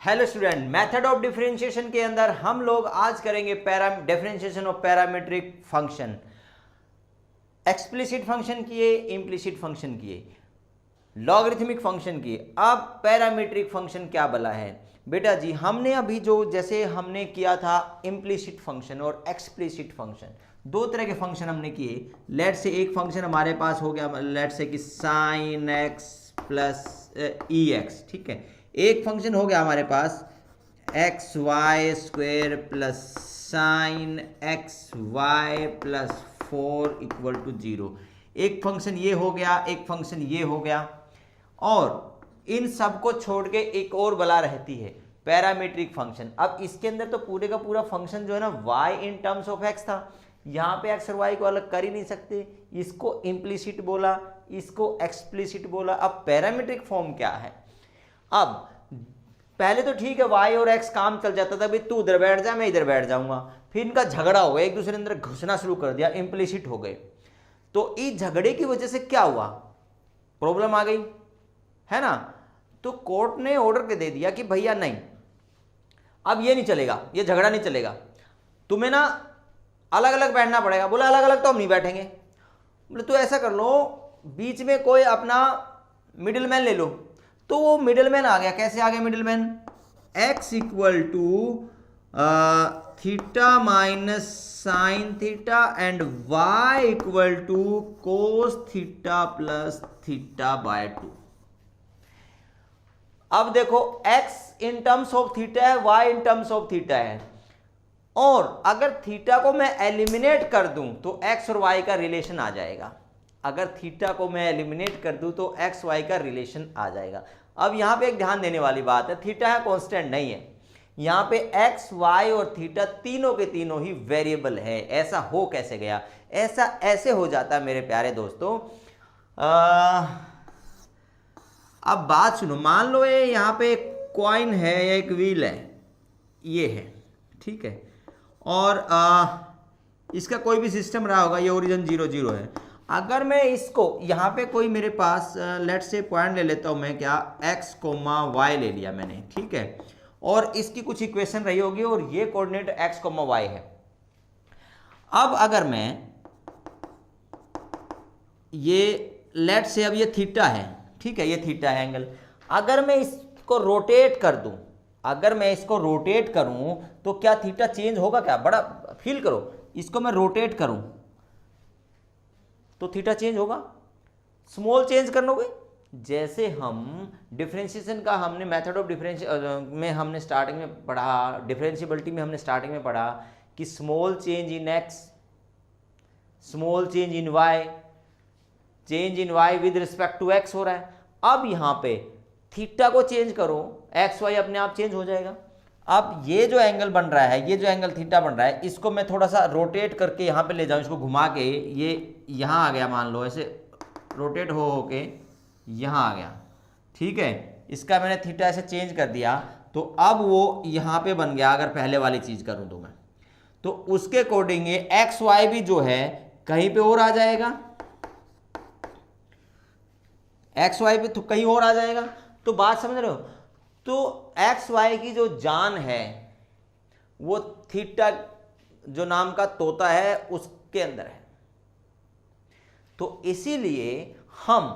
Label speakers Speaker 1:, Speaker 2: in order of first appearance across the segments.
Speaker 1: Hello student, method of differentiation के अंदर हम लोग आज करेंगे differentiation of parametric function. Explicit function किए, इम्प्लिसिट फंक्शन किए, लॉगरिथमिक फंक्शन किए, अब पैरामीट्रिक फंक्शन क्या बला है बेटा जी। हमने अभी जो जैसे हमने किया था इम्प्लिसिट फंक्शन और एक्सप्लिसिट फंक्शन, दो तरह के फंक्शन हमने किए। लेट से एक फंक्शन हमारे पास हो गया, लेट से कि sine X plus e X, ठीक है। एक फंक्शन हो गया हमारे पास X Y square plus sine X Y plus 4 equal to 0। एक फंक्शन ये हो गया, एक फंक्शन ये हो गया, और इन सब को छोड़ के एक और बला रहती है पैरामीट्रिक फंक्शन। अब इसके अंदर तो पूरे का पूरा फंक्शन जो है ना y in terms of x था, यहाँ पे x और y को अलग कर ही नहीं सकते। इसको इम्प्लिसिट बोला, इसको एक्सप्लिसिट बोला। अब पैरामीट्रिक फॉर्म क्या है? अब पहले तो ठीक है y और x काम चल जाता था, भाई तू उधर बैठ जा मैं इधर बैठ जाऊंगा। फिर इनका झगड़ा हो गया, एक दूसरे अंदर घुसना शुरू कर दिया, इम्प्लिसिट हो गए। तो इस झगड़े की वजह से क्या हुआ, प्रॉब्लम आ गई है ना। तो कोर्ट ने ऑर्डर के दे दिया कि भैया नहीं, अब ये नहीं चलेगा, ये झगड़ा नहीं चलेगा, तुम्हें ना अलग अलग बैठना पड़ेगा। बोला अलग अलग तो हम नहीं बैठेंगे। बोले तो ऐसा कर लो, बीच में कोई अपना मिडिल मैन ले लो। तो वो मिडिल मैन आ गया। कैसे आ गया middleman? x equal to theta minus sine theta and y equal to cos theta plus theta by 2। अब देखो x in terms of theta है, y in terms of theta है, और अगर थीटा को मैं एलिमिनेट कर दूं तो x और y का रिलेशन आ जाएगा। अगर थीटा को मैं एलिमिनेट कर दूं तो x y का रिलेशन आ जाएगा। अब यहां पे एक ध्यान देने वाली बात है, थीटा है कांस्टेंट नहीं है, यहां पे x y और थीटा तीनों के तीनों ही वेरिएबल है। ऐसा हो कैसे गया? ऐसा ऐसे हो जाता है मेरे प्यारे दोस्तों। अब बात सुनो, मान लो ये यहाँ पे एक कॉइन है या एक व्हील है, ये है, ठीक है, और इसका कोई भी सिस्टम रहा होगा, ये ओरिजिन 0 0 है। अगर मैं इसको यहाँ पे कोई मेरे पास लेट से पॉइंट ले लेता हूँ मैं, क्या x कोमा y ले लिया मैंने, ठीक है, और इसकी कुछ इक्वेशन रही होगी और ये कोऑर्डिनेट x कोमा y है। अब अगर मैं ये लेट से, अब ये थीटा है, ठीक है, ये थीटा है एंगल। अगर मैं इसको रोटेट कर दूं, अगर मैं इसको रोटेट करूं तो क्या थीटा चेंज होगा? क्या बड़ा फील करो, इसको मैं रोटेट करूं तो थीटा चेंज होगा। स्मॉल चेंज कर लोगे। जैसे हम डिफरेंशिएशन का हमने मेथड ऑफ डिफरेंशिएशन में हमने स्टार्टिंग में पढ़ा, डिफरेंशिएबिलिटी में हमने स्टार्टिंग में पढ़ा कि small change in x, small change in y, change in y with respect to x हो रहा है। अब यहां पे थीटा को चेंज करो, एक्स वाई अपने आप चेंज हो जाएगा। अब ये जो एंगल बन रहा है, ये जो एंगल थीटा बन रहा है, इसको मैं थोड़ा सा रोटेट करके यहाँ पे ले जाऊँ, इसको घुमा के ये यहाँ आ गया, मान लो ऐसे रोटेट हो के यहाँ आ गया, ठीक है। इसका मैंने थीटा ऐसे चेंज कर दिया तो अब वो यहाँ पे बन गया। अगर पहले वाली चीज़ करूँ तो मैं, तो उसके अकॉर्डिंग ये एक्स वाई भी जो है कहीं पे और आ जाएगा, एक्स वाई पे तो कहीं और आ जाएगा। तो बात समझ रहे हो? तो एक्स वाई की जो जान है वो थीटा जो नाम का तोता है उसके अंदर है। तो इसीलिए हम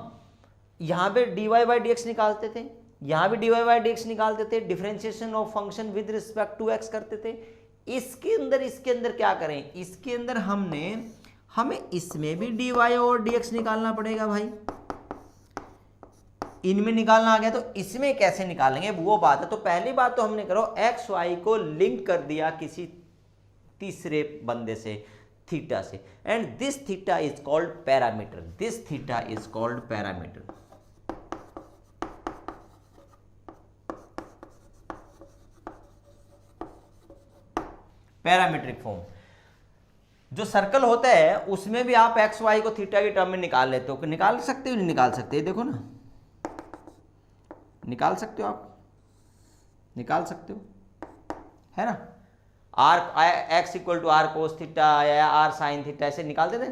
Speaker 1: यहां पे dy बाई डी एक्स निकालते थे, यहां भी dy बाई डी एक्स निकालते थे, differentiation of function with respect to x करते थे। इसके अंदर क्या करें? इसके अंदर हमें इसमें भी dy और dx निकालना पड़ेगा भाई। इनमें निकालना आ गया तो इसमें कैसे निकालेंगे वो बात है। तो पहली बात तो हमने करो एक्स वाई को लिंक कर दिया किसी तीसरे बंदे से, थीटा से, and this theta is called parameter, this theta is called parameter. Parametric form जो सर्कल होता है उसमें भी आप एक्स वाई को थीटा की टर्म में निकाल लेते हो। निकाल सकते हो नहीं निकाल सकते? देखो ना, निकाल सकते हो, आप निकाल सकते हो, है ना। R x equal to r cos theta या आर साइन थीटा ऐसे निकालते थे।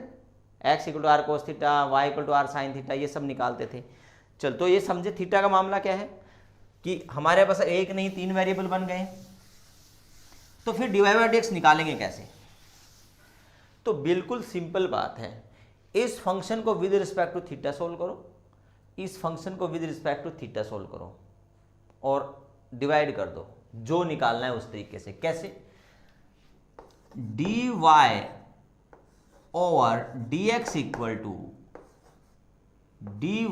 Speaker 1: X equal to r cos theta, y equal to r sine theta, ये सब निकालते थे। चल तो ये समझे थीटा का मामला क्या है। कि हमारे पास एक नहीं 3 वेरिएबल बन गए, तो फिर dy बाई dx निकालेंगे कैसे? तो बिल्कुल सिंपल बात है, इस फंक्शन को with respect to theta solve करो, इस फंक्शन को with respect to theta solve करो और डिवाइड कर दो, जो निकालना है उस तरीके से। कैसे? dy over dx equal to dy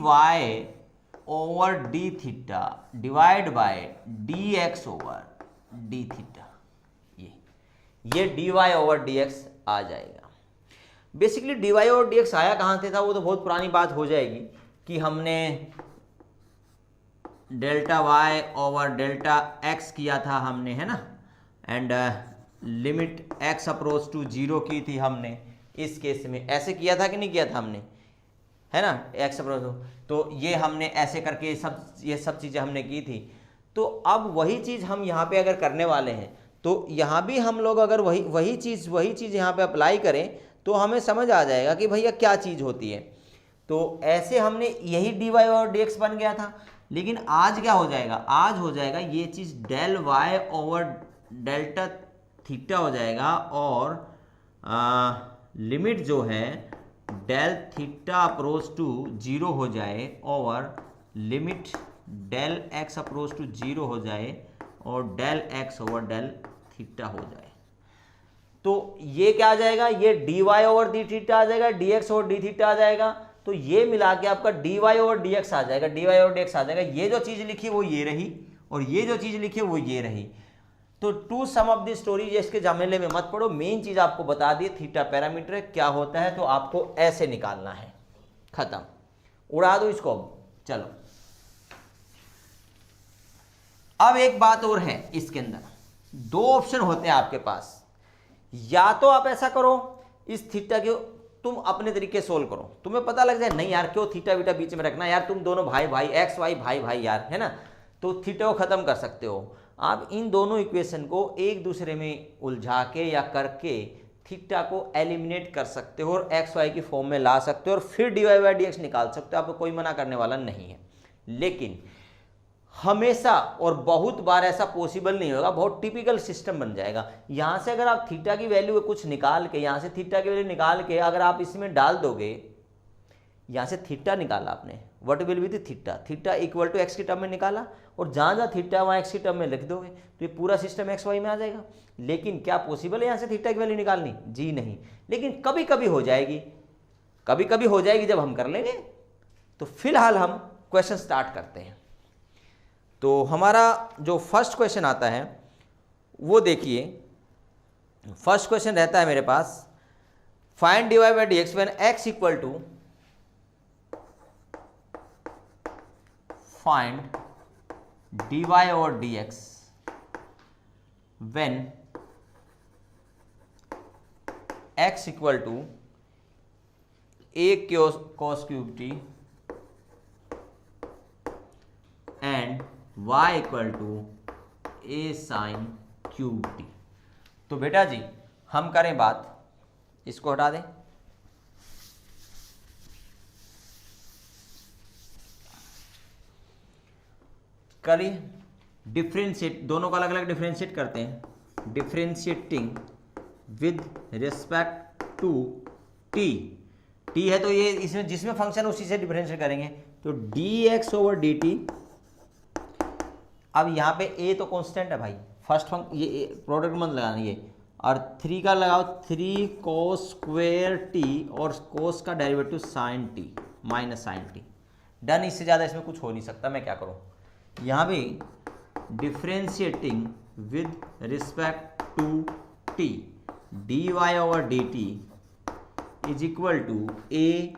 Speaker 1: over d theta divide by dx over d theta. ये dy ओवर dx आ जाएगा। बेसिकली dy ओवर dx आया कहाँ से था, वो तो बहुत पुरानी बात हो जाएगी कि हमने delta y over delta x किया था हमने, है ना, and limit x approach to 0 की थी हमने। इस केस में ऐसे किया था कि नहीं किया था हमने, है ना, x अप्रोच, तो ये हमने ऐसे करके ये सब चीज़ें हमने की थी। तो अब वही चीज़ हम यहाँ पे अगर करने वाले हैं, तो यहाँ भी हम लोग अगर वही चीज़ यहाँ पे अप्लाई करें तो हमें समझ आ जाएगा कि भैया क्या चीज़ होती है। तो ऐसे हमने यही dy और dx बन गया था, लेकिन आज क्या हो जाएगा, आज हो जाएगा ये चीज़ del y over delta theta हो जाएगा, और लिमिट जो है डेल थीटा अप्रोच टू 0 हो जाए और limit del x approach to 0 हो जाए और del x over del theta हो जाए। तो ये क्या आ जाएगा, ये dy ओवर डी थीटा आ जाएगा, dx ओवर डी थीटा आ जाएगा। तो ये मिला के आपका dy ओवर dx आ जाएगा, dy ओवर dx आ जाएगा। ये जो चीज़ लिखी वो ये रही और ये जो चीज़ लिखी वो ये रही। तो to sum of the story, इसके झमेले में मत पड़ो, मेन चीज़ आपको बता दी थीटा पैरामीटर है क्या होता है, तो आपको ऐसे निकालना है, खत्म, उड़ा दो इसको। चलो अब एक बात और है, इसके अंदर 2 ऑप्शन होते हैं आपके पास। या तो आप ऐसा करो, इस थीटा के तुम अपने तरीके सोल्व करो, तुम्हें पता लग जाए नहीं यार क्यों थीटा बीटा बीच में रखना, यार तुम दोनों भाई भाई एक्स वाई भाई भाई यार, है ना, तो थीटा को खत्म कर सकते हो। आप इन दोनों इक्वेशन को एक दूसरे में उलझा के या करके थीटा को एलिमिनेट कर सकते हो और एक्स वाई की फॉर्म में ला सकते हो और फिर dy बाई dx निकाल सकते हो, आपको कोई मना करने वाला नहीं है। लेकिन हमेशा और बहुत बार ऐसा पॉसिबल नहीं होगा, बहुत टिपिकल सिस्टम बन जाएगा। यहाँ से अगर आप थीटा की वैल्यू कुछ निकाल के, यहाँ से थीटा की वैल्यू निकाल के अगर आप इसमें डाल दोगे, यहाँ से थीटा निकाला आपने, what will be the theta, theta equal to x की टर्म में निकाला और जहाँ जहाँ थीटा वहाँ एक्स की टर्म में लिख दोगे तो ये पूरा सिस्टम एक्स वाई में आ जाएगा। लेकिन क्या पॉसिबल है यहाँ से थीटा की वैल्यू निकालनी? जी नहीं। लेकिन कभी कभी हो जाएगी, कभी कभी हो जाएगी जब हम कर लेंगे। तो फिलहाल हम क्वेश्चन स्टार्ट करते हैं। तो हमारा जो फर्स्ट क्वेश्चन आता है वो देखिए, फर्स्ट क्वेश्चन रहता है मेरे पास, find dy by dx when x equal to, find dy over dx when x equal to a cos cube t and y equal to a sine cube T. तो बेटा जी हम करें बात, इसको हटा दें, करिए डिफ्रेंशिएट, दोनों का अलग अलग डिफ्रेंशिएट करते हैं। Differentiating with respect to t, t है तो ये इसमें जिसमें फंक्शन उसी से डिफ्रेंशिएट करेंगे, तो dx ओवर dt। अब यहाँ पे a तो कांस्टेंट है भाई, फर्स्ट फंक्शन, ये प्रोडक्ट मत लगाना ये, और 3 का लगाओ 3 कोस स्क्वायर टी और कोस का derivative sine t minus sine t, done. इससे ज़्यादा इसमें कुछ हो नहीं सकता, मैं क्या करूँ। यहाँ भी differentiating with respect to t d y over d t is equal to a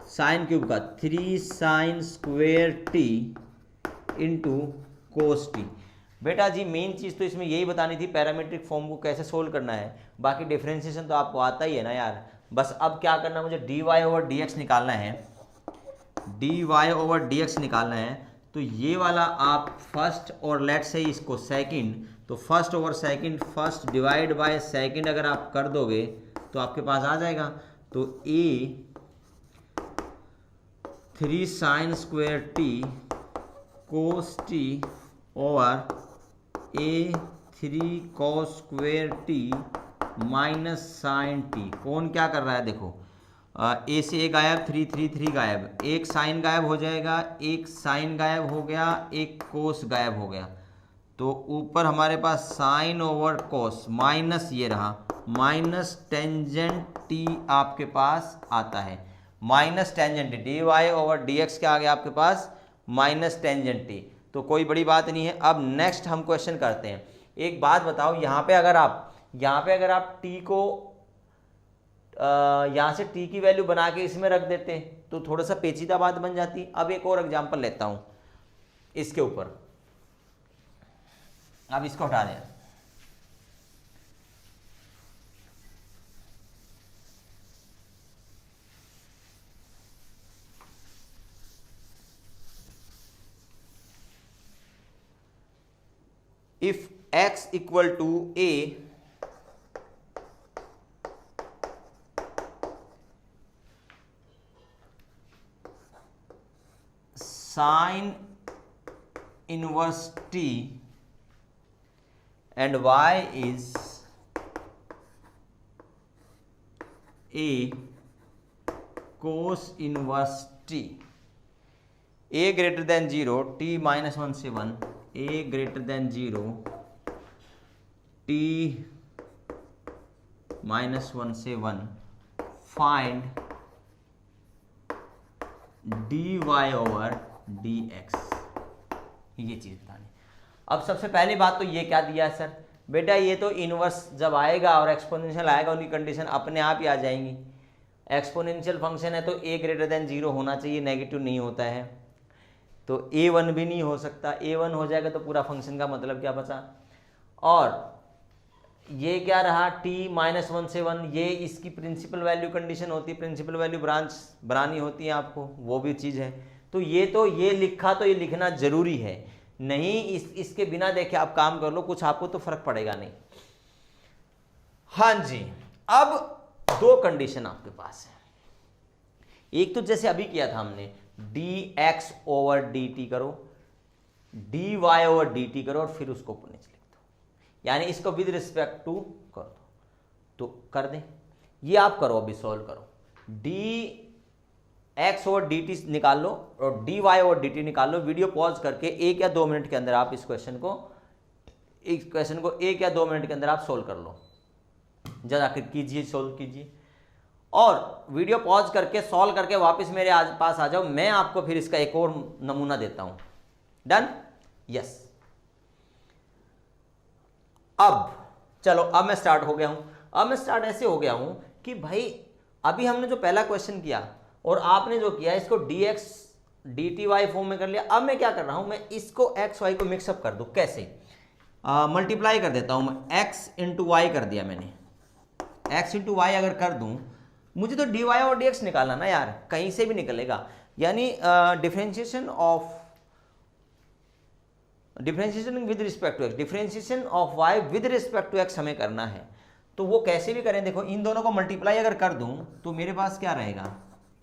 Speaker 1: sine cube का 3 sine square t into cos t. बेटा जी मेन चीज़ तो इसमें यही बतानी थी, पैरामीट्रिक फॉर्म को कैसे सोल्व करना है, बाकी डिफ्रेंशिएशन तो आपको आता ही है ना यार। बस अब क्या करना, मुझे dy ओवर dx निकालना है, dy ओवर dx निकालना है। तो ये वाला आप फर्स्ट और लेट से इसको सेकंड, तो first over second, first divide by second अगर आप कर दोगे तो आपके पास आ जाएगा। तो a 3 sine square t cos t over a 3 cos square t minus sine t. कौन क्या कर रहा है देखो, ए से ए गायब, 3 3 3 गायब, एक साइन गायब हो जाएगा, एक साइन गायब हो गया, एक कोस गायब हो गया। तो ऊपर हमारे पास साइन ओवर कोस माइनस ये रहा, माइनस टेंजेंट टी आपके पास आता है, minus tangent d y over d x क्या आ गया आपके पास, माइनस टेंजेंट टी। तो कोई बड़ी बात नहीं है। अब नेक्स्ट हम क्वेश्चन करते हैं। एक बात बताओ, यहाँ पे अगर आप टी को यहाँ से टी की वैल्यू बना के इसमें रख देते तो थोड़ा सा पेचीदा बात बन जाती। अब एक और एग्जांपल लेता हूँ इसके ऊपर, अब इसको हटा दें। If x equal to a, sine inverse t and y is a cos inverse t, a greater than 0 t minus 1 से 1, a greater than 0 t minus 1 से 1, find dy over dx। ये चीज बतानी। अब सबसे पहली बात तो ये क्या दिया है सर, बेटा ये तो इनवर्स जब आएगा और एक्सपोनेंशियल आएगा उनकी कंडीशन अपने आप ही आ जाएंगी। एक्सपोनेंशियल फंक्शन है तो a ग्रेटर देन 0 होना चाहिए, नेगेटिव नहीं होता है, तो a1 भी नहीं हो सकता। a1 हो जाएगा तो पूरा फंक्शन का मतलब क्या बचा। और ये क्या रहा, t माइनस 1 से 1, ये इसकी प्रिंसिपल वैल्यू कंडीशन होती है, प्रिंसिपल वैल्यू ब्रांच बनानी होती है आपको, वो भी चीज़ है। तो ये लिखा तो ये लिखना जरूरी है, नहीं इसके बिना देखे आप काम कर लो, कुछ आपको तो फर्क पड़ेगा नहीं। हाँ जी, अब दो कंडीशन आपके पास है। एक तो जैसे अभी किया था हमने, dx ओवर dt करो, dy ओवर dt करो और फिर उसको ऊपर नीचे लिख दो, यानी इसको विद रिस्पेक्ट टू कर दो। तो कर दें, ये आप करो, अभी सॉल्व करो। dx ओवर dt निकाल लो और dy ओवर dt निकाल लो। वीडियो पॉज करके 1 या 2 मिनट के अंदर आप इस क्वेश्चन को 1 या 2 मिनट के अंदर आप सोल्व कर लो। जरा कीजिए, सोल्व कीजिए और वीडियो पॉज करके सॉल्व करके वापस मेरे पास आ जाओ। मैं आपको फिर इसका एक और नमूना देता हूं। डन? यस। अब चलो, अब मैं स्टार्ट हो गया हूं। अब मैं स्टार्ट ऐसे हो गया हूं कि भाई अभी हमने जो पहला क्वेश्चन किया और आपने जो किया इसको dx dt y फॉर्म में कर लिया। अब मैं क्या कर रहा हूं, मैं इसको x y को मिक्सअप कर दूं। कैसे? मल्टीप्लाई कर देता हूं मैं, x इंटू वाई कर दिया मैंने। x इंटू वाई अगर कर दूं, मुझे तो dy और dx निकालना ना यार, कहीं से भी निकलेगा। यानी differentiation with respect to x, differentiation of y with respect to x हमें करना है। तो वो कैसे भी करें, देखो इन दोनों को मल्टीप्लाई अगर कर दूं तो मेरे पास क्या रहेगा,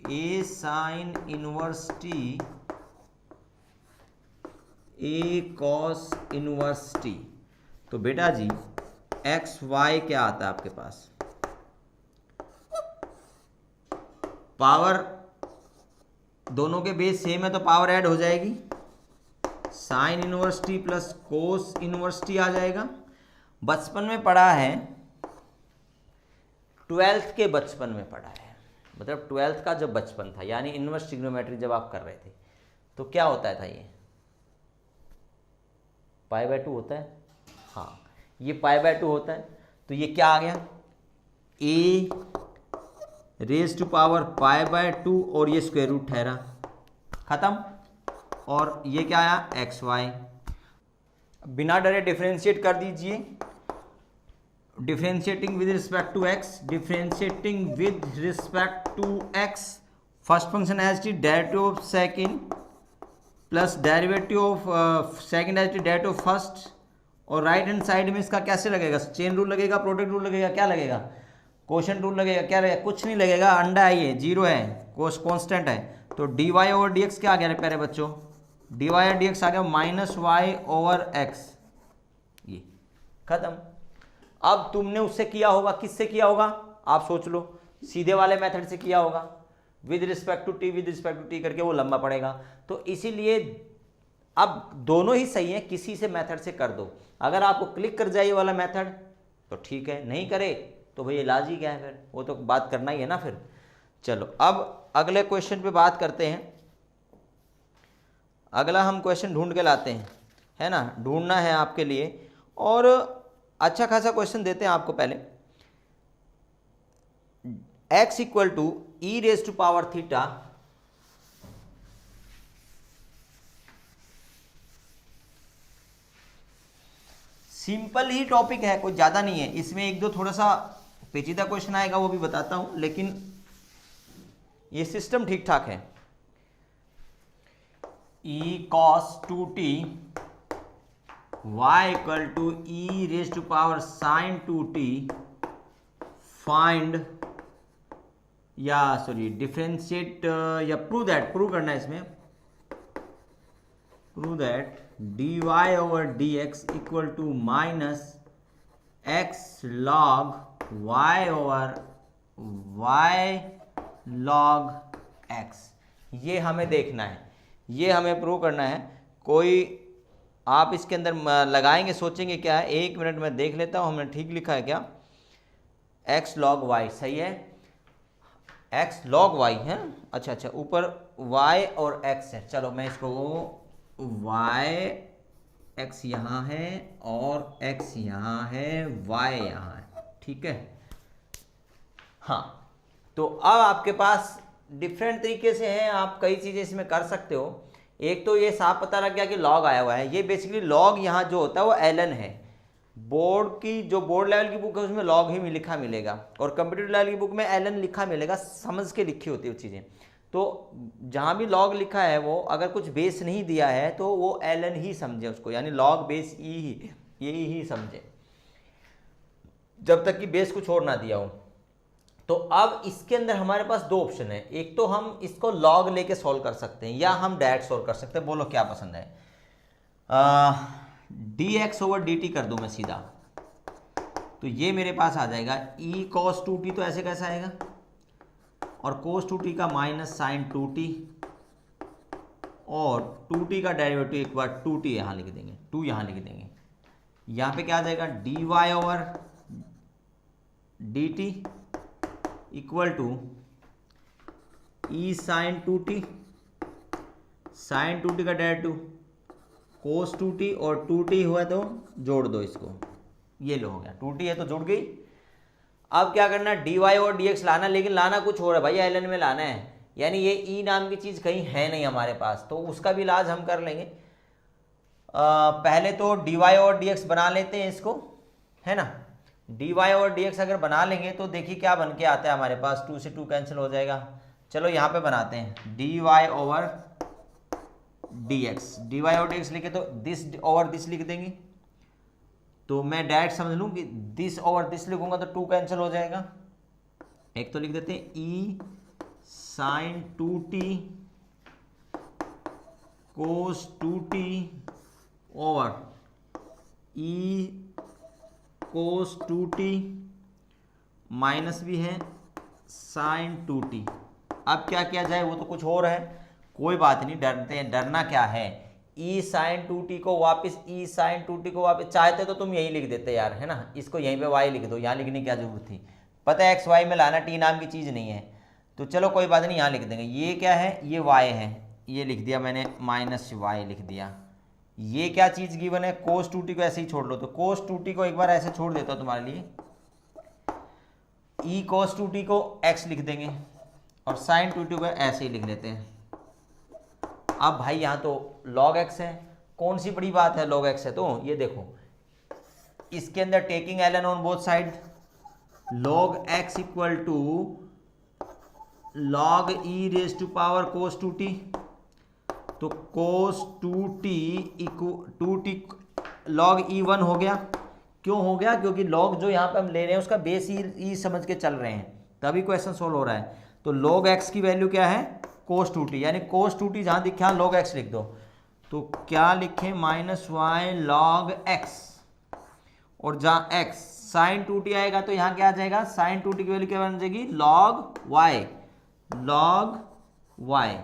Speaker 1: a sine inverse t a cos inverse t। तो बेटा जी x y क्या आता है आपके पास, पावर दोनों के बेस सेम है तो पावर ऐड हो जाएगी, sine inverse T plus cos inverse T आ जाएगा। बचपन में पढ़ा है, 12th के बचपन में पढ़ा है, मतलब 12th का जब बचपन था, यानी इनवर्स ट्रिग्नोमेट्री जब आप कर रहे थे तो क्या होता था, ये π/2 होता है। हाँ, ये π/2 होता है। तो ये क्या आ गया, a रेज टू पावर π/2 और ये स्क्वायर रूट ठहरा, खत्म। और ये क्या आया, एक्स वाई। बिना डरे डिफरेंशिएट कर दीजिए। Differentiating with respect to x, differentiating with respect to x, first function as it derivative of second plus derivative of second as it derivative of first. और राइट हैंड साइड में इसका कैसे लगेगा, chain rule लगेगा, product rule लगेगा, क्या लगेगा, quotient rule लगेगा, क्या लगेगा, कुछ नहीं लगेगा, अंडा है ये, जीरो है, कोस कांस्टेंट है। तो dy ओवर dx क्या आ गया प्यारे बच्चों, dy और dx आ गया माइनस वाई ओवर एक्स, ये खत्म। अब तुमने उससे किया होगा, किससे किया होगा आप सोच लो, सीधे वाले मेथड से किया होगा, with respect to t, with respect to t करके वो लंबा पड़ेगा। तो इसीलिए अब दोनों ही सही है, किसी से मेथड से कर दो। अगर आपको क्लिक कर जाए ये वाला मेथड तो ठीक है, नहीं करे तो भाई इलाज ही क्या है, फिर वो तो बात करना ही है ना फिर। चलो अब अगले क्वेश्चन पे बात करते हैं। अगला हम क्वेश्चन ढूंढ के लाते हैं, है ना, ढूंढना है आपके लिए, और अच्छा खासा क्वेश्चन देते हैं आपको। पहले x equal to e raise to power theta simple ही टॉपिक है, कोई ज़्यादा नहीं है इसमें। एक दो थोड़ा सा पेचीदा क्वेश्चन आएगा वो भी बताता हूं, लेकिन ये सिस्टम ठीक ठाक है। e cos 2t y equal to e raise to power sine 2t find या सॉरी डिफरेंशिएट या प्रूव करना है इसमें, prove that dy over dx equal to minus x log y over y log x। ये हमें देखना है, ये हमें प्रूव करना है। कोई आप इसके अंदर लगाएंगे, सोचेंगे क्या है, एक मिनट में देख लेता हूँ हमने ठीक लिखा है क्या। x लॉग y सही है, x लॉग y है, अच्छा अच्छा, ऊपर y और x है। चलो मैं इसको y x यहाँ है और x यहाँ है, y यहाँ है, ठीक है। हाँ, तो अब आपके पास डिफरेंट तरीके से हैं, आप कई चीज़ें इसमें कर सकते हो। एक तो ये साफ पता लग गया कि लॉग आया हुआ है, ये बेसिकली लॉग यहाँ जो होता है वो ln है। बोर्ड की जो बोर्ड लेवल की बुक है उसमें लॉग ही लिखा मिलेगा, और कंप्यूटर लेवल की बुक में ln लिखा मिलेगा, समझ के लिखी होती है वो चीज़ें। तो जहाँ भी लॉग लिखा है वो अगर कुछ बेस नहीं दिया है तो वो ln ही समझे उसको, यानी लॉग बेस ई ही समझे, जब तक कि बेस कुछ और ना दिया हो। तो अब इसके अंदर हमारे पास दो ऑप्शन है, एक तो हम इसको लॉग लेके सॉल्व कर सकते हैं या हम डायरेक्ट सॉल्व कर सकते हैं, बोलो क्या पसंद है। dx ओवर dt कर दूं मैं सीधा, तो ये मेरे पास आ जाएगा e cos 2t, तो ऐसे कैसा आएगा, और cos 2t का माइनस साइन 2t, और 2t का डेरिवेटिव एक बार 2t यहाँ लिख देंगे, 2 यहाँ लिख देंगे। यहाँ पे क्या आ जाएगा dy over dt equal to e sine 2t, sine 2t का डेरिवेटिव कोस 2t, और 2t हुआ तो जोड़ दो इसको, ये लो हो गया, 2t है तो जुड़ गई। अब क्या करना है, dy और dx लाना, लेकिन लाना कुछ और है भाई, ln में लाना है, यानी ये e नाम की चीज़ कहीं है नहीं हमारे पास, तो उसका भी इलाज हम कर लेंगे। पहले तो dy और dx बना लेते हैं इसको, है ना। dy और dx अगर बना लेंगे तो देखिए क्या बन के आता है हमारे पास, 2 से 2 कैंसिल हो जाएगा। चलो यहाँ पे बनाते हैं dy ओवर dx, dy और dx लिखे तो दिस ओवर दिस लिख देंगे, तो मैं डायरेक्ट समझ लूँ कि दिस ओवर दिस लिखूंगा तो 2 कैंसिल हो जाएगा। एक तो लिख देते हैं e साइन 2t कोस 2t ओवर e कोस 2t माइनस भी है साइन 2t। अब क्या किया जाए, वो तो कुछ और है, कोई बात नहीं, डरते हैं, डरना क्या है। e साइन 2t को वापस e साइन 2t को वापस, चाहते तो तुम यही लिख देते यार, है ना, इसको यहीं पे y लिख दो, यहाँ लिखने की क्या जरूरत थी, पता है x y में लाना, t नाम की चीज़ नहीं है, तो चलो कोई बात नहीं, यहाँ लिख देंगे। ये क्या है, ये y है, ये लिख दिया मैंने, माइनस y लिख दिया। ये क्या चीज़ गिवन है, कोस 2t को ऐसे ही छोड़ लो, तो कोस 2t को एक बार ऐसे छोड़ देता हूँ तुम्हारे लिए, e कोस 2t को x लिख देंगे, और साइन 2t को ऐसे ही लिख लेते हैं। अब भाई यहाँ तो log x है, कौन सी बड़ी बात है, log x है, तो ये देखो इसके अंदर taking ln on both side, log x equal to log e raise to power cos 2t, तो कोस 2t log e1 हो गया। क्यों हो गया, क्योंकि log जो यहाँ पे हम ले रहे हैं उसका बेस e समझ के चल रहे हैं, तभी क्वेश्चन सोल्व हो रहा है। तो log x की वैल्यू क्या है, कोस 2t, यानी कोस 2t जहाँ दिखा log x लिख दो, तो क्या लिखें, -y log x, और जहाँ x sin 2t आएगा तो यहाँ क्या आ जाएगा, sin 2t की वैल्यू क्या बन जाएगी, log y।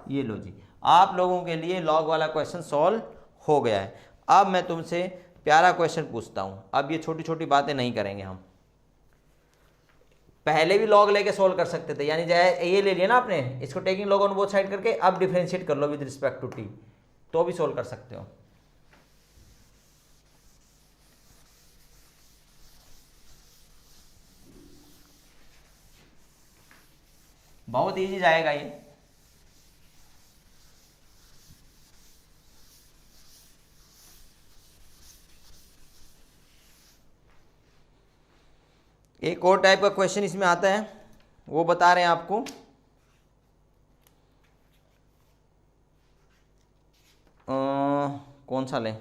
Speaker 1: ये लो जी, आप लोगों के लिए log वाला क्वेश्चन सॉल्व हो गया है। अब मैं तुमसे प्यारा क्वेश्चन पूछता हूँ। अब ये छोटी छोटी बातें नहीं करेंगे हम, पहले भी log लेके सॉल्व कर सकते थे, यानी चाहे ये ले लिया ना आपने, इसको taking log on both side करके अब डिफरेंशिएट कर लो विद रिस्पेक्ट टू t, तो भी सॉल्व कर सकते हो। बहुत इजी जाएगा ये। एक और टाइप का क्वेश्चन इसमें आता है, वो बता रहे हैं आपको। कौन सा लें,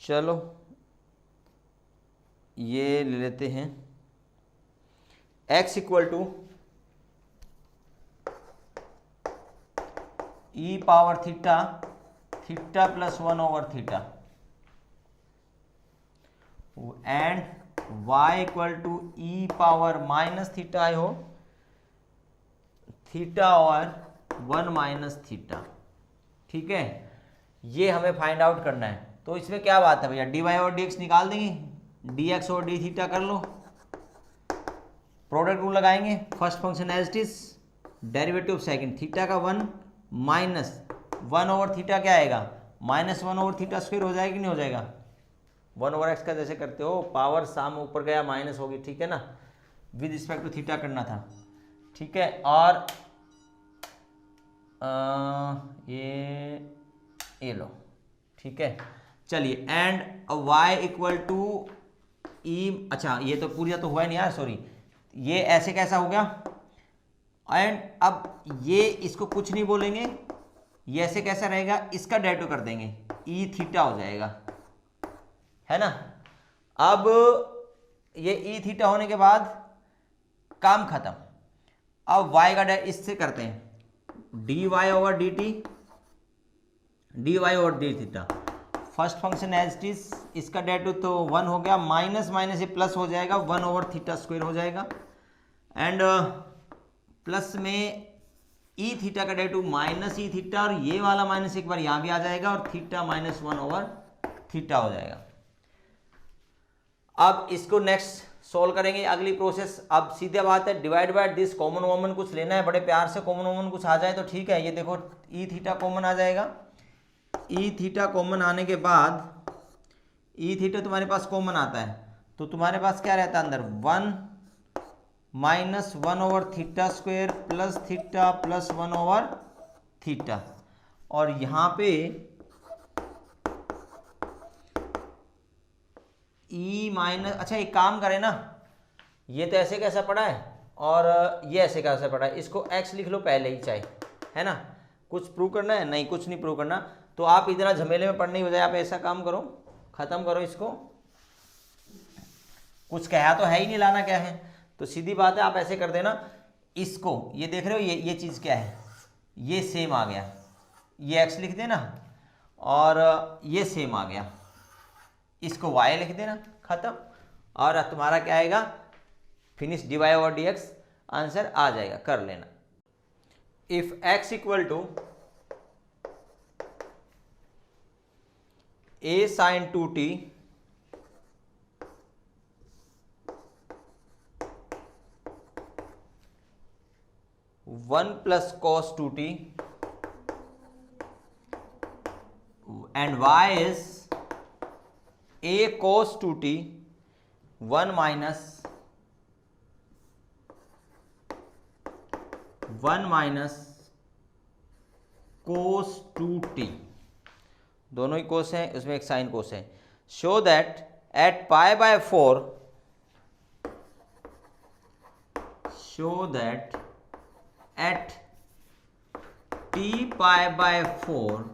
Speaker 1: चलो ये ले लेते हैं। x equal to e power theta plus 1 over theta, and y equal to e power minus theta, आई हो थीटा और 1 माइनस थीटा। ठीक है, ये हमें फाइंड आउट करना है। तो इसमें क्या बात है भैया, dy और dx निकाल देंगे, dx और d थीटा कर लो, प्रोडक्ट रूल लगाएंगे, first function as it is, derivative second, theta का 1 माइनस 1 ओवर थीटा क्या आएगा, -1 ओवर थीटा स्क्वायर हो जाएगा कि नहीं हो जाएगा, 1 ओवर एक्स का जैसे करते हो, पावर साम ऊपर गया माइनस होगी, ठीक है ना, विद रिस्पेक्ट टू थीटा करना था। ठीक है, और ये लो, ठीक है। चलिए, एंड y इक्वल टू ई, अच्छा ये तो पूरा तो हुआ ही नहीं यार, सॉरी, ये ऐसे कैसा हो गया, एंड अब ये इसको कुछ नहीं बोलेंगे, ये ऐसे कैसा रहेगा, इसका डेरिवेटिव कर देंगे, ई थीटा हो जाएगा, है ना। अब ये ई थीटा होने के बाद काम खत्म। अब y का इससे करते हैं, dy over dt, dy over d theta, first function as it is, इसका डेरिवेटिव तो 1 हो गया, माइनस माइनस ये प्लस हो जाएगा, 1 ओवर थीटा स्क्वायर हो जाएगा, एंड प्लस में ई थीटा का डेरिवेटिव माइनस ई थीटा, और ये वाला माइनस एक बार यहाँ भी आ जाएगा, और थीटा -1 ओवर थीटा हो जाएगा। अब इसको नेक्स्ट सोल्व करेंगे, अगली प्रोसेस। अब सीधे बात है, divide by this, common woman कुछ लेना है, बड़े प्यार से कॉमन वॉमन कुछ आ जाए तो ठीक है। ये देखो ई थीटा कॉमन आ जाएगा, ई थीटा कॉमन आने के बाद, ई थीटा तुम्हारे पास कॉमन आता है तो तुम्हारे पास क्या रहता है अंदर, 1 minus 1 over theta square plus theta plus 1 over theta, और यहाँ पे ई माइनस, अच्छा एक काम करें ना, ये तो ऐसे कैसा पड़ा है और ये ऐसे कैसा पड़ा है, इसको x लिख लो पहले ही, चाहे, है ना, कुछ प्रूव करना है, नहीं कुछ नहीं प्रूव करना, तो आप इतना झमेले में पढ़ने की बजाय आप ऐसा काम करो, खत्म करो इसको, कुछ कहा तो है ही नहीं, लाना क्या है, तो सीधी बात है आप ऐसे कर देना इसको, ये देख रहे हो ये चीज़ क्या है, ये सेम आ गया, ये x लिख देना, और ये सेम आ गया, इसको y लिख देना, खत्म, और तुम्हारा क्या आएगा, finish, dy over dx, answer आ जाएगा, कर लेना। If x equal to a sin 2t one plus cos 2t and y is a cos 2t 1 minus 1 minus cos 2t, दोनों ही कोस हैं, उसमें एक साइन कोस है। Show that at pi by 4, show that at t pi by 4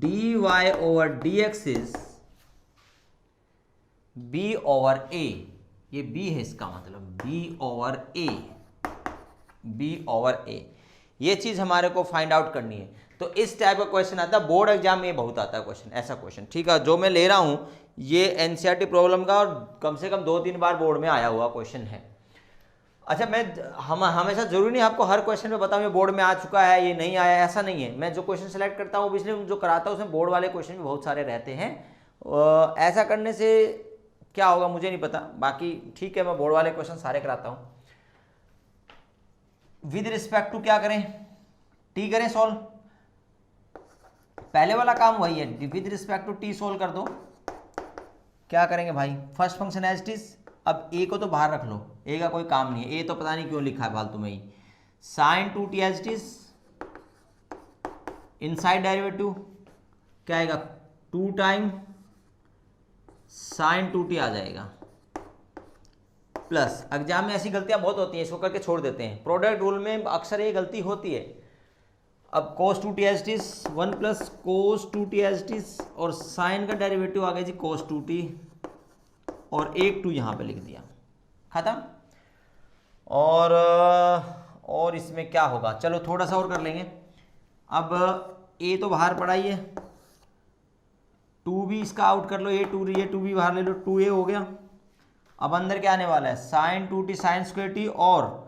Speaker 1: dy over dx is b over a, ये b है इसका मतलब, b over a, b over a, ये चीज़ हमारे को फाइंड आउट करनी है। तो इस टाइप का क्वेश्चन आता है बोर्ड एग्जाम में, बहुत आता है क्वेश्चन, ऐसा क्वेश्चन, ठीक है। जो मैं ले रहा हूँ ये एनसीईआरटी प्रॉब्लम का और कम से कम 2-3 बार बोर्ड में आया हुआ क्वेश्चन है। अच्छा, मैं हमेशा जरूरी नहीं आपको हर क्वेश्चन में बताऊं ये बोर्ड में आ चुका है ये नहीं आया, ऐसा नहीं है। मैं जो क्वेश्चन सेलेक्ट करता हूँ इसलिए जो कराता हूँ उसमें बोर्ड वाले क्वेश्चन भी बहुत सारे रहते हैं। ऐसा करने से क्या होगा मुझे नहीं पता, बाकी ठीक है मैं बोर्ड वाले क्वेश्चन सारे कराता हूँ। विद रिस्पेक्ट टू क्या करें, टी करें सॉल्व, पहले वाला काम वही है, with respect to t solve कर दो। क्या करेंगे भाई, first function as it is, अब ए को तो बाहर रख लो, ए का कोई काम नहीं है, ए तो पता नहीं क्यों लिखा है फालतू में ही। Sine 2t as it is, inside derivative क्या आएगा 2 टाइम साइन 2t आ जाएगा, प्लस एग्जाम में ऐसी गलतियां बहुत होती हैं, इसको करके छोड़ देते हैं, प्रोडक्ट रूल में अक्सर ये गलती होती है। अब cos 2t as it is 1 plus cos 2t as it is, और साइन का डेरिवेटिव आ गया जी cos 2t, और एक 2 यहाँ पे लिख दिया, खत्म। और इसमें क्या होगा, चलो थोड़ा सा और कर लेंगे। अब a तो बाहर पड़ा ही है, 2 भी इसका आउट कर लो, ये 2 भी बाहर ले लो, 2a हो गया। अब अंदर क्या आने वाला है, sign 2t sine square t, और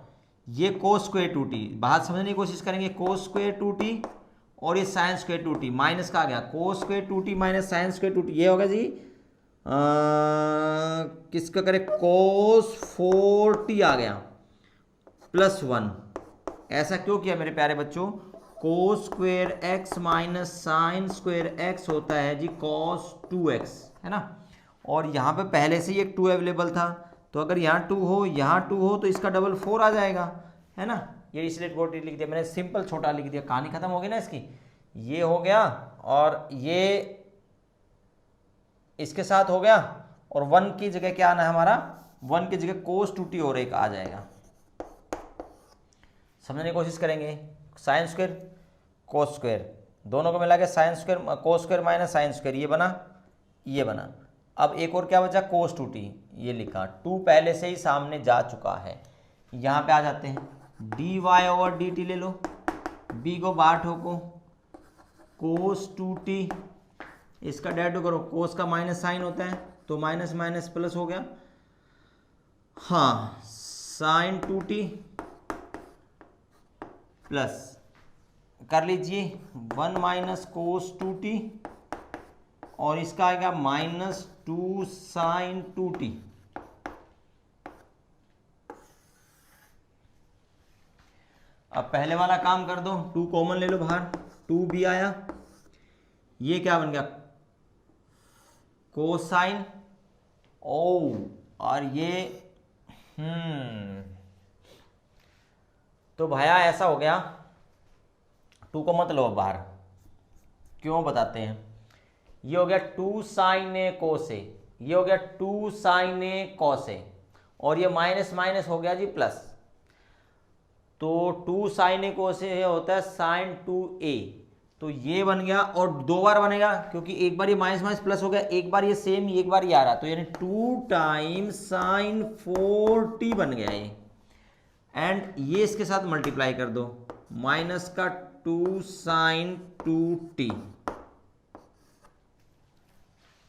Speaker 1: ये कोस स्क्वायर 2t, बाहर समझने की कोशिश करेंगे, कोस स्क्वायर 2t और ये साइन स्क्वायर 2t, माइनस का आ गया cos square 2t minus sine square 2t, ये होगा जी किसका करें, कोस 4t आ गया प्लस 1। ऐसा क्यों किया मेरे प्यारे बच्चों, cos square x minus sine square x होता है जी कॉस 2x, है ना। और यहाँ पे पहले से ही एक 2 अवेलेबल था, तो अगर यहाँ 2 हो यहाँ 2 हो तो इसका डबल 4 आ जाएगा, है ना। ये इसलिए बोर्ड लिख दिया मैंने, सिंपल छोटा लिख दिया, कहानी खत्म हो गई ना इसकी। ये हो गया और ये इसके साथ हो गया, और 1 की जगह क्या आना है हमारा, 1 की जगह कोस 2t और एक आ जाएगा। समझने की कोशिश करेंगे, साइन स्क्वायर कोस स्क्वायर दोनों को मिला के sine square cos square minus sine square, ये बना ये बना। अब एक और क्या बचा, कोस 2t, ये लिखा, 2 पहले से ही सामने जा चुका है। यहाँ पे आ जाते हैं, dy/dt ले लो, b को बाहर ठोको, कोस 2t इसका डेरिवेटिव करो, कोस का माइनस साइन होता है तो माइनस माइनस प्लस हो गया, हाँ साइन 2t प्लस कर लीजिए 1 माइनस कोस 2t, और इसका आएगा माइनस 2 साइन 2t। अब पहले वाला काम कर दो, 2 कॉमन ले लो बाहर, 2b आया, ये क्या बन गया कोसाइन ओ, और ये तो भैया ऐसा हो गया, 2 को मत लो बाहर, क्यों बताते हैं। ये हो गया 2 साइन ए कोस ए, ये हो गया 2 साइन ए कॉस ए, और ये माइनस माइनस हो गया जी प्लस, तो 2 साइन ए कोस ए होता है साइन 2a, तो ये बन गया, और 2 बार बनेगा क्योंकि एक बार ये माइनस माइनस प्लस हो गया, एक बार ये सेम एक बार ये आ रहा, तो यानी 2 टाइम साइन 4t बन गया ये, एंड ये इसके साथ मल्टीप्लाई कर दो, माइनस का 2 साइन 2t,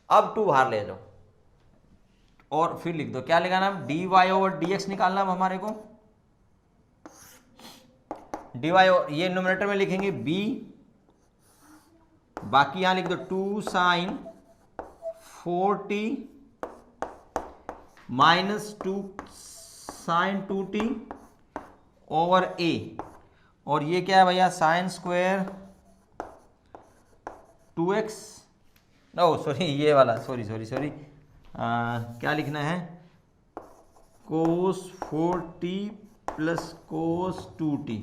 Speaker 1: अब 2 बाहर ले लो और फिर लिख दो, क्या लगाना, dy/dx निकालना अब हमारे को, dy ये न्यूमरेटर में लिखेंगे b, बाकी यहां लिख दो 2 sine 4t minus 2 sine 2t over a, और ये क्या है भैया sine square 2x, no sorry ये वाला सॉरी क्या लिखना है, कोस 4t प्लस कोस 2t।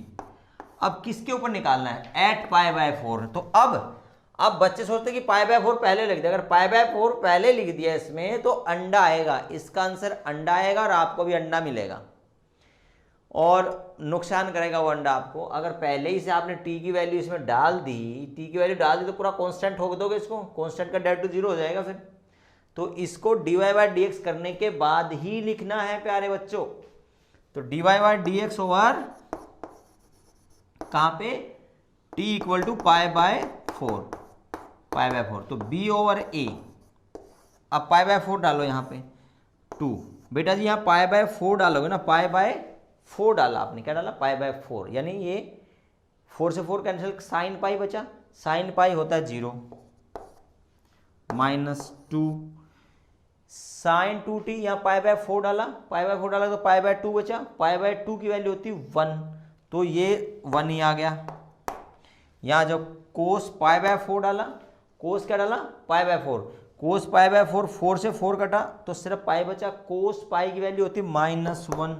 Speaker 1: अब किसके ऊपर निकालना है, एट π/4। तो अब बच्चे सोचते हैं कि π/4 पहले लिख दिया, अगर π/4 पहले लिख दिया इसमें तो अंडा आएगा, इसका आंसर अंडा आएगा और आपको भी अंडा मिलेगा, और नुकसान करेगा वो अंडा आपको। अगर पहले ही से आपने टी की वैल्यू इसमें डाल दी, तो पूरा कांस्टेंट ठोक दोगे इसको, कांस्टेंट का डेरिवेटिव 0 हो जाएगा फिर। तो इसको dy/dx करने के बाद ही लिखना है प्यारे बच्चों, तो dy/dx ओवर कहाँ पे, t equal to pi by 4, तो b ओवर a। अब पाई बाय 4 डालो यहाँ पे 2, बेटा जी यहाँ पाई बाय 4 डालोगे ना, पाई बाय 4 डाला आपने, क्या डाला, पाई बाय 4, यानी ये 4 से 4 कैंसिल, साइन पाई बचा, साइन पाई होता है 0 -2 साइन 2t, यहाँ पाई बाय 4 डाला, तो पाई बाय 2 बचा, पाई बाय 2 की वैल्यू होती है 1, तो ये 1 ही आ गया। यहाँ जब कोस पाई बाय 4 डाला, कोस क्या डाला, पाई बाय 4, कोस पाई बाय 4, 4 से 4 कटा तो सिर्फ पाई बचा, कोस पाई की वैल्यू होती है -1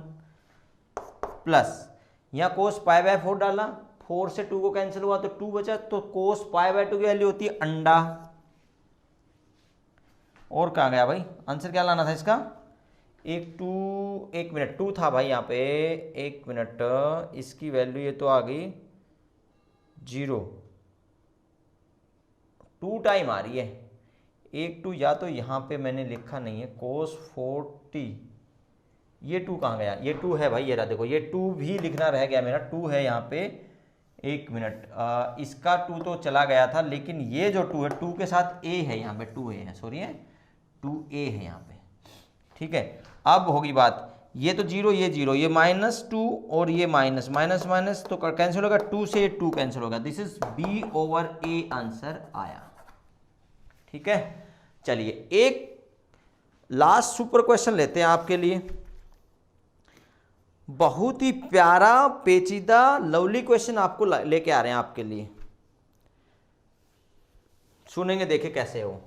Speaker 1: प्लस, यहाँ कोस पाई बाय 4 डाला, 4 से 2 को कैंसिल हुआ तो 2 बचा, तो कोस पाई बाय 2 की वैल्यू होती है अंडा। और कहाँ गया भाई, आंसर क्या लाना था इसका, एक मिनट 2 था भाई यहाँ पे, 1 मिनट, इसकी वैल्यू ये तो आ गई 0, 2 टाइम आ रही है, 1 2, या तो यहाँ पे मैंने लिखा नहीं है कोस 40, ये 2 कहाँ गया, ये 2 है भाई, ये रहा देखो, ये 2 भी लिखना रह गया मेरा, 2 है यहाँ पे, 1 मिनट, इसका 2 तो चला गया था, लेकिन ये जो 2 है, 2 के साथ a है यहाँ पे, 2a है, सॉरी है 2a है यहाँ पे, ठीक है। अब होगी बात, ये तो 0, ये 0, ये -2 और ये माइनस माइनस माइनस, तो कैंसिल होगा, 2 से 2 कैंसिल होगा, this is b over a answer आया, ठीक है। चलिए एक लास्ट सुपर क्वेश्चन लेते हैं आपके लिए, बहुत ही प्यारा पेचीदा लवली क्वेश्चन आपको लेके आ रहे हैं आपके लिए, सुनेंगे, देखे कैसे हो।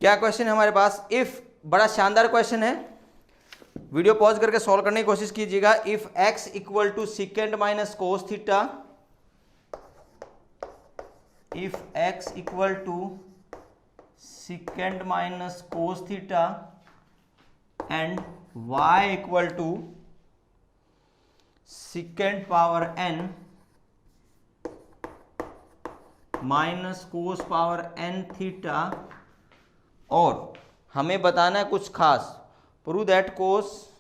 Speaker 1: क्या क्वेश्चन है हमारे पास, इफ, बड़ा शानदार क्वेश्चन है, वीडियो पॉज करके सॉल्व करने की कोशिश कीजिएगा। If x equal to secant minus cos theta, if x equal to secant minus cos theta and y equal to secant power n minus cos power n theta, और हमें बताना है कुछ खास, प्रूव दैट कोस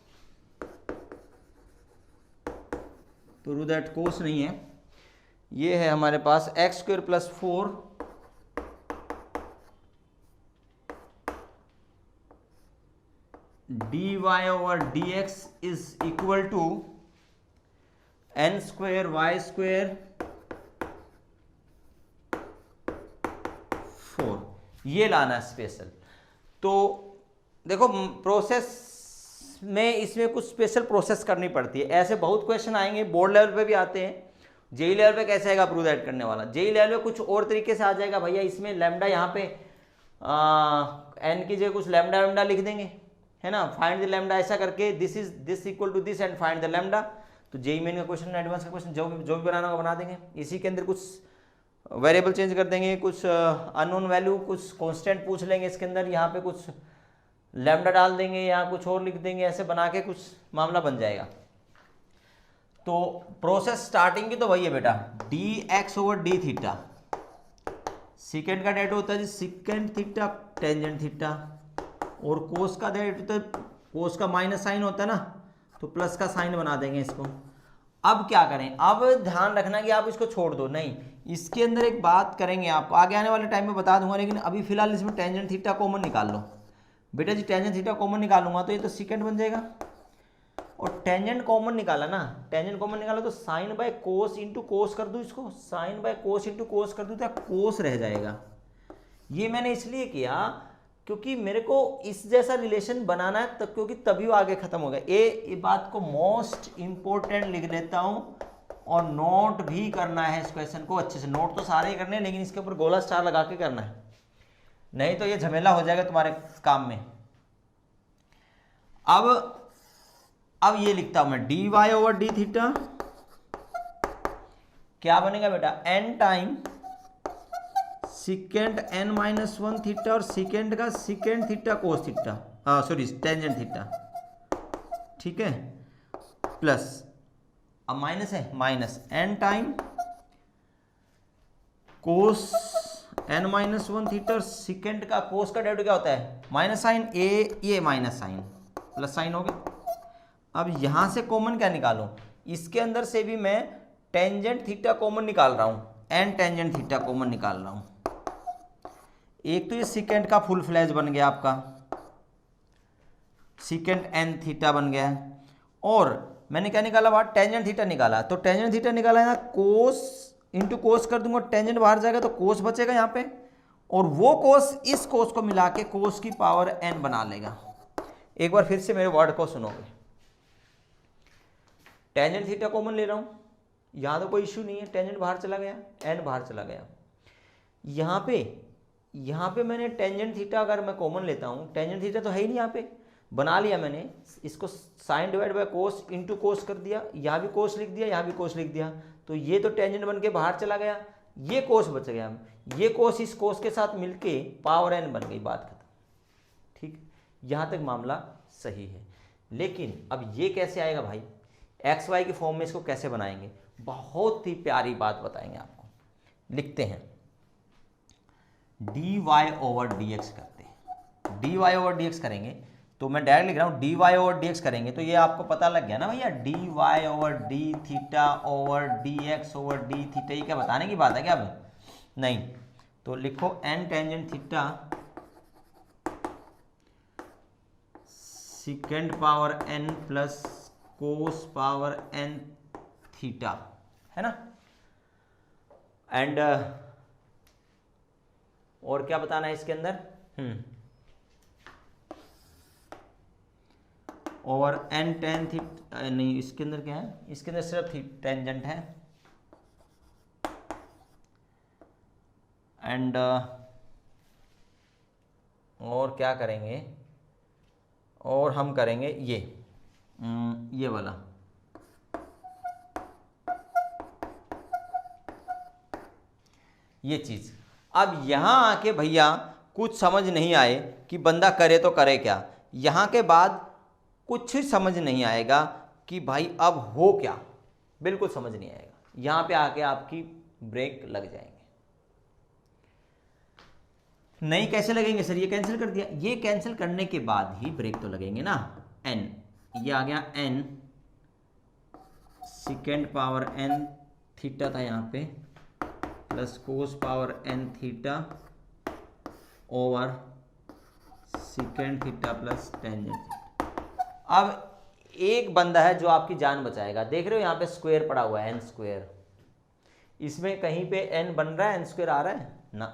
Speaker 1: नहीं है, ये है हमारे पास x² + 4 dy/dx is equal to n² y² 4, ये लाना है स्पेशल। तो देखो प्रोसेस में इसमें कुछ स्पेशल प्रोसेस करनी पड़ती है, ऐसे बहुत क्वेश्चन आएंगे, बोर्ड लेवल पे भी आते हैं, जेई लेवल पे कैसे आएगा प्रूव दैट करने वाला, जेई लेवल पे कुछ और तरीके से आ जाएगा भैया, इसमें लैम्डा यहाँ पे एन की जगह कुछ लैम्डा लिख देंगे, है ना, फाइंड द लैम्डा ऐसा करके, this equal to this and find the lambda. तो जेई मेन का क्वेश्चन, एडवांस का क्वेश्चन, जो भी बनाना होगा बना देंगे, इसी के अंदर कुछ वेरिएबल चेंज कर देंगे, कुछ अननोन वैल्यू, कुछ कांस्टेंट पूछ लेंगे इसके अंदर, यहाँ पे कुछ लैम्डा डाल देंगे या कुछ और लिख देंगे, ऐसे बना के कुछ मामला बन जाएगा। तो प्रोसेस स्टार्टिंग की तो वही है बेटा, dx/d थीटा, सेकेंड का डेट होता है जी सेकेंड थीटा टेंजेंट थीटा, और कोस का डेट होता है, कोस का माइनस साइन होता है ना, तो प्लस का साइन बना देंगे इसको। अब क्या करें, अब ध्यान रखना कि आप इसको छोड़ दो नहीं, इसके अंदर एक बात करेंगे, आपको आगे आने वाले टाइम में बता दूंगा, लेकिन अभी फिलहाल इसमें टेंजेंट थीटा कॉमन निकाल लो बेटा जी, टेंजेंट थीटा कॉमन निकालूंगा तो ये तो सेकंड बन जाएगा, और टेंजेंट कॉमन निकाला ना, टेंजेंट कॉमन निकाला तो sine by cos into cos कर दूं, इसको sine by cos into cos कर दूं तो कोस रह जाएगा। ये मैंने इसलिए किया क्योंकि मेरे को इस जैसा रिलेशन बनाना है, तब क्योंकि तभी वो आगे खत्म हो गया। ये बात को मोस्ट इंपॉर्टेंट लिख देता हूं, और नोट भी करना है इस क्वेश्चन को अच्छे से, नोट तो सारे ही करने हैं, लेकिन इसके ऊपर गोला स्टार लगा के करना है, नहीं तो ये झमेला हो जाएगा तुम्हारे काम में। अब ये लिखता हूं मैं, dy/d थीटा क्या बनेगा बेटा, n time secant n minus 1 theta और सिकेंड का secant theta cos theta, sorry tangent theta, ठीक है, प्लस अब माइनस है, minus n time cos n minus 1 theta और सिकेंड का कोस का डेरिवेटिव क्या होता है माइनस साइन, ये माइनस साइन प्लस साइन हो गया। अब यहां से कॉमन क्या निकालूं, इसके अंदर से भी मैं टेंजेंट थीटा कॉमन निकाल रहा हूं, n टेंजेंट थीटा कॉमन निकाल रहा हूं। एक तो ये सिकेंड का फुल फ्लैज बन गया आपका, सिकेंड n थीटा बन गया, और मैंने क्या निकाला बाहर, टेंजेंट थीटा निकाला। तो टेंजेंट थीटा निकाला है ना, कोस इंटू कोस कर दूंगा, टेंजेंट बाहर जाएगा तो कोस बचेगा यहाँ पे, और वो कोस इस कोस को मिला के कोस की पावर n बना लेगा। एक बार फिर से मेरे वर्ड को सुनोगे, टेंजेंट थीटा कॉमन ले रहा हूँ, यहाँ तो कोई इश्यू नहीं है, टेंजेंट बाहर चला गया, n बाहर चला गया। यहाँ पे मैंने टेंजेंट थीटा अगर मैं कॉमन लेता हूँ, टेंजेंट थीटा तो है ही नहीं, यहाँ पे बना लिया मैंने, इसको sine divide by cos into cos कर दिया, यहाँ भी कोस लिख दिया, यहाँ भी कोस लिख दिया, तो ये तो टेंजेंट बन के बाहर चला गया, ये कोस बच गया, ये कोस इस कोस के साथ मिलके पावर n बन गई, बात खत्म। ठीक, यहाँ तक मामला सही है। लेकिन अब ये कैसे आएगा भाई, एक्स वाई की फॉर्म में इसको कैसे बनाएंगे, बहुत ही प्यारी बात बताएंगे आपको। लिखते हैं dy ओवर dx करते हैं, dy ओवर dx करेंगे तो मैं डायरेक्ट लिख रहा हूँ dy ओवर dx करेंगे, तो ये आपको पता लग गया ना भैया, dy over d theta over dx over d theta, ये क्या बताने की बात है क्या अब, नहीं, तो लिखो n tangent theta secant power n plus cos power n theta, है ना, एंड और क्या बताना है इसके अंदर, और n टेन थीटा, नहीं इसके अंदर क्या है, इसके अंदर सिर्फ टेंजेंट है, एंड और क्या करेंगे, और हम करेंगे ये वाला, ये चीज। अब यहां आके भैया कुछ समझ नहीं आए कि बंदा करे तो करे क्या, यहां के बाद कुछ समझ नहीं आएगा कि भाई अब हो क्या, बिल्कुल समझ नहीं आएगा, यहां पे आके आपकी ब्रेक लग जाएंगे। नहीं कैसे लगेंगे सर, ये कैंसिल कर दिया, ये कैंसिल करने के बाद ही ब्रेक तो लगेंगे ना, n, ये आ गया n secant power n theta था यहाँ पे, plus cos power n theta over secant theta plus tangent theta. अब एक बंदा है जो आपकी जान बचाएगा, देख रहे हो यहाँ पे स्क्वायर पड़ा हुआ है, n स्क्वायर, इसमें कहीं पे n बन रहा है, n स्क्वायर आ रहा है ना,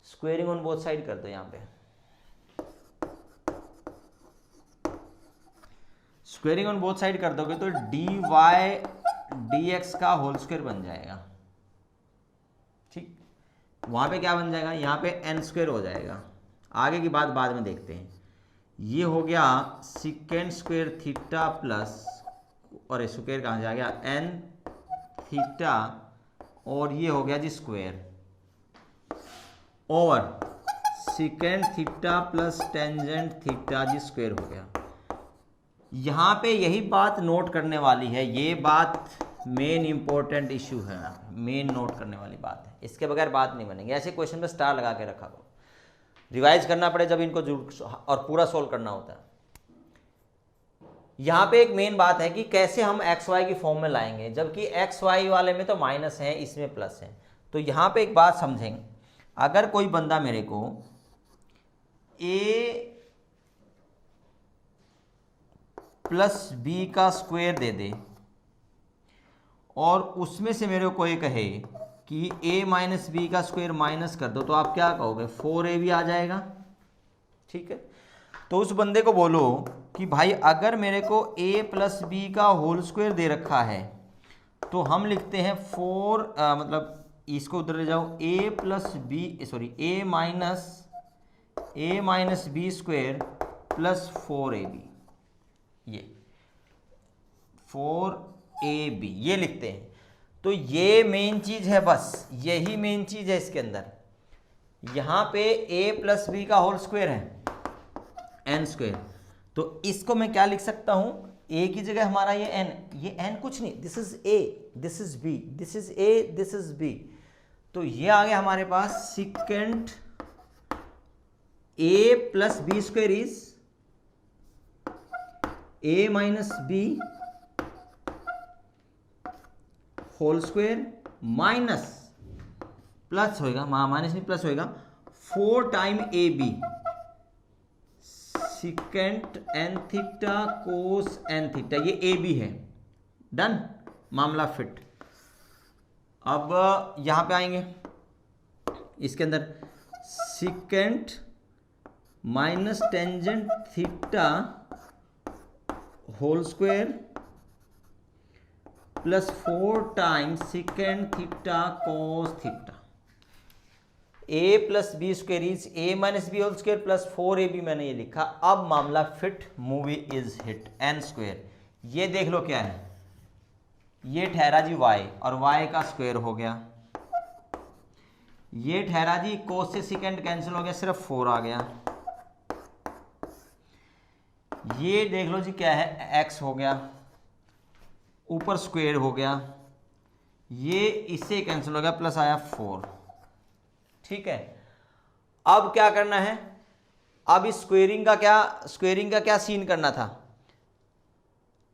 Speaker 1: स्क्वेयरिंग ऑन बोथ साइड कर दो, यहाँ पे स्क्वेयरिंग ऑन बोथ साइड कर दोगे तो dy dx का होल स्क्वायर बन जाएगा, ठीक, वहां पे क्या बन जाएगा, यहाँ पे n स्क्वायर हो जाएगा, आगे की बात बाद में देखते हैं। ये हो गया सिकेंड स्क्वायर थीटा प्लस, और स्क्वायर कहाँ जा गया, n थीटा, और ये हो गया जी square over secant theta plus tangent theta जी स्क्वायर हो गया। यहाँ पे यही बात नोट करने वाली है, ये बात मेन इंपॉर्टेंट इश्यू है, मेन नोट करने वाली बात है, इसके बगैर बात नहीं बनेगी। ऐसे क्वेश्चन पे स्टार लगा के रखा करो, रिवाइज करना पड़े जब इनको और पूरा सोल्व करना होता है। यहाँ पे एक मेन बात है कि कैसे हम एक्स वाई की फॉर्म में लाएंगे, जबकि एक्स वाई वाले में तो माइनस है, इसमें प्लस है। तो यहाँ पे एक बात समझेंगे, अगर कोई बंदा मेरे को a प्लस बी का स्क्वायर दे दे और उसमें से मेरे को ये कहे कि a माइनस बी का स्क्वायर माइनस कर दो, तो आप क्या कहोगे, 4ab आ जाएगा, ठीक है। तो उस बंदे को बोलो कि भाई अगर मेरे को a प्लस बी का होल स्क्वायर दे रखा है तो हम लिखते हैं मतलब इसको उधर ले जाओ, a plus b sorry a minus b square plus 4ab, ये 4ab ये लिखते हैं। तो ये मेन चीज है, बस यही मेन चीज है इसके अंदर। यहाँ पे a प्लस बी का होल स्क्वायर है n स्क्वायर, तो इसको मैं क्या लिख सकता हूँ, a की जगह हमारा ये n कुछ नहीं, this is a, this is b, this is a, this is b, तो ये आ गया हमारे पास secant a plus B square is a minus B whole square minus plus होएगा, माइनस नहीं प्लस होएगा, 4 time A B secant N theta cos N theta, ये ए बी है। डन, मामला फिट। अब यहां पे आएंगे, इसके अंदर secant minus tangent theta whole square plus 4 times secant theta cos theta, a plus B square is a minus B whole square plus 4ab मैंने ये लिखा। अब मामला fit, movie is hit, n square, ये देख लो क्या है, ये ठहरा जी y और y का स्क्वायर हो गया, ये ठहरा जी कोस से सिकेंड कैंसिल हो गया, सिर्फ 4 आ गया, ये देख लो जी क्या है, x हो गया, ऊपर स्क्वायर हो गया, ये इससे कैंसिल हो गया, प्लस आया 4। ठीक है, अब क्या करना है, अब इस स्क्वेयरिंग का क्या सीन करना था,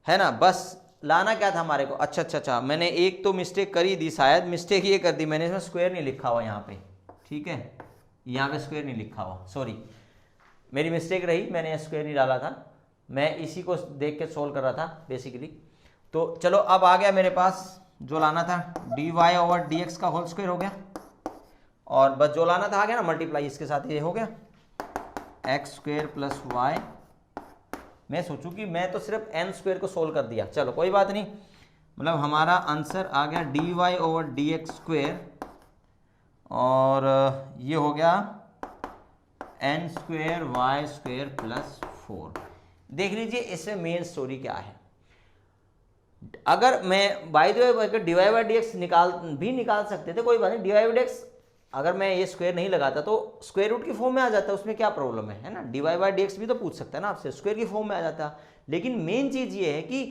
Speaker 1: है ना, बस लाना क्या था हमारे को। अच्छा, मैंने एक तो मिस्टेक करी दी, शायद मिस्टेक ये कर दी मैंने, इसमें स्क्वायर नहीं लिखा हुआ यहाँ पे, ठीक है, यहाँ पे स्क्वायर नहीं लिखा हुआ, सॉरी मेरी मिस्टेक रही, मैंने स्क्वायर नहीं डाला था, मैं इसी को देख के सोल्व कर रहा था बेसिकली। तो चलो अब आ गया मेरे पास जो लाना था, dy ओवर dx का होल स्क्वायर हो गया, और बस जो लाना था आ गया ना, मल्टीप्लाई इसके साथ ये हो गया, एक्स स्क्वायर प्लस वाई। मैं सोचूं कि मैं तो सिर्फ n स्क्वायर को सोल्व कर दिया, चलो कोई बात नहीं, मतलब हमारा आंसर आ गया dy ओवर dx स्क्वायर, और ये हो गया n square y square plus 4। देख लीजिए इसमें मेन स्टोरी क्या है। अगर मैं बाय द वे अगर dy बाई डी एक्स निकाल सकते थे, कोई बात नहीं, dy बाई डी एक्स अगर मैं ये स्क्वायर नहीं लगाता तो स्क्वायर रूट की फॉर्म में आ जाता, उसमें क्या प्रॉब्लम है ना, dy बाई डी एक्स भी तो पूछ सकता है ना आपसे, स्क्वायर की फॉर्म में आ जाता। लेकिन मेन चीज ये है कि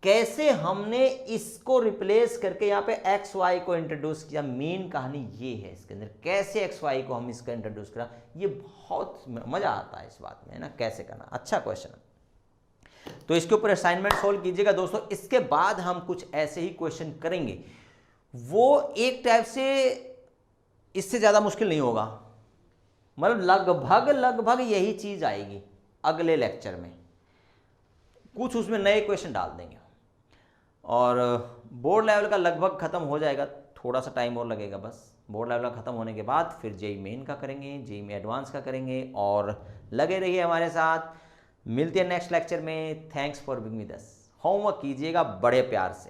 Speaker 1: कैसे हमने इसको रिप्लेस करके यहाँ पे एक्स वाई को इंट्रोड्यूस किया, मेन कहानी ये है इसके अंदर, कैसे एक्स वाई को हम इसका इंट्रोड्यूस करा, ये बहुत मजा आता है इस बात में, है ना, कैसे करना। अच्छा क्वेश्चन, तो इसके ऊपर असाइनमेंट सोल्व कीजिएगा दोस्तों। इसके बाद हम कुछ ऐसे ही क्वेश्चन करेंगे, वो एक टाइप से इससे ज्यादा मुश्किल नहीं होगा, मतलब लगभग यही चीज आएगी अगले लेक्चर में, कुछ उसमें नए क्वेश्चन डाल देंगे, और बोर्ड लेवल का लगभग खत्म हो जाएगा, थोड़ा सा टाइम और लगेगा बस। बोर्ड लेवल का खत्म होने के बाद फिर जेई मेन का करेंगे, जेई में एडवांस का करेंगे, और लगे रहिए हमारे साथ। मिलते हैं नेक्स्ट लेक्चर में। Thanks for being with us. Homework कीजिएगा बड़े प्यार से।